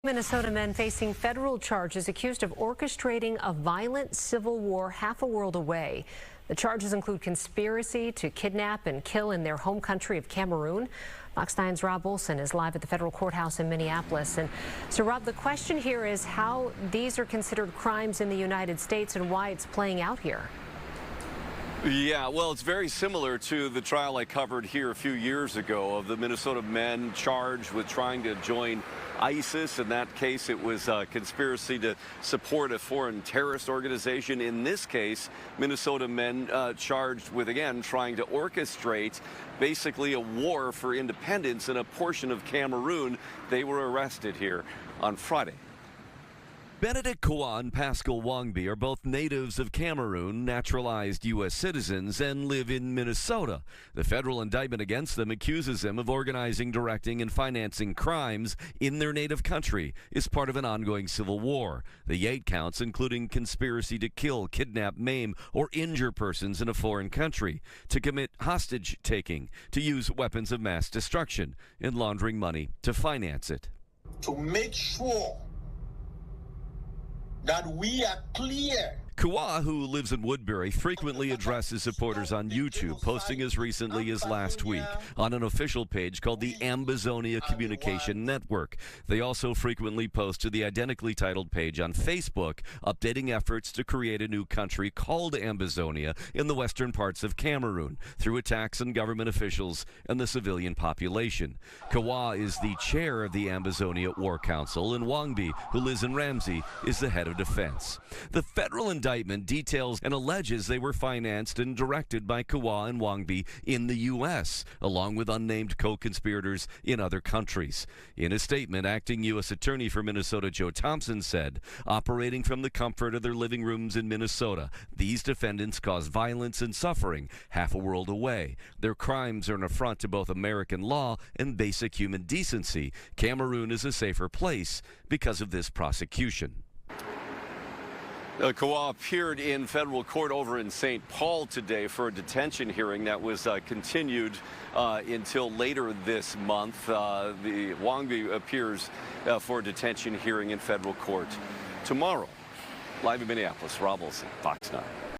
Minnesota men facing federal charges accused of orchestrating a violent civil war half a world away. The charges include conspiracy to kidnap and kill in their home country of Cameroon. Fox 9's Rob Olson is live at the federal courthouse in Minneapolis. And so, Rob, the question here is how these are considered crimes in the United States and why it's playing out here. Yeah, well, it's very similar to the trial I covered here a few years ago of the Minnesota men charged with trying to join ISIS. In that case, it was a conspiracy to support a foreign terrorist organization. In this case, Minnesota men charged with, again, trying to orchestrate basically a war for independence in a portion of Cameroon. They were arrested here on Friday. Benedict Kwa and Pascal Wangbi are both natives of Cameroon, naturalized U.S. citizens, and live in Minnesota. The federal indictment against them accuses them of organizing, directing, and financing crimes in their native country as part of an ongoing civil war. The 8 counts, including conspiracy to kill, kidnap, maim, or injure persons in a foreign country, to commit hostage-taking, to use weapons of mass destruction, and laundering money to finance it. To make sure that we are clear. Kwa, who lives in Woodbury, frequently addresses supporters on YouTube, posting as recently as last week on an official page called the Ambazonia Communication Network. They also frequently post to the identically titled page on Facebook, updating efforts to create a new country called Ambazonia in the western parts of Cameroon through attacks on government officials and the civilian population. Kwa is the chair of the Ambazonia War Council, and Wangbi, who lives in Ramsey, is the head of defense. The federal indictment details and alleges they were financed and directed by Kwa and Wangbi in the U.S., along with unnamed co-conspirators in other countries. In a statement, acting U.S. Attorney for Minnesota Joe Thompson said, operating from the comfort of their living rooms in Minnesota, these defendants caused violence and suffering half a world away. Their crimes are an affront to both American law and basic human decency. Cameroon is a safer place because of this prosecution. Kwa appeared in federal court over in St. Paul today for a detention hearing that was continued until later this month. The Wangbi appears for a detention hearing in federal court tomorrow. Live in Minneapolis, Rob Olson, Fox 9.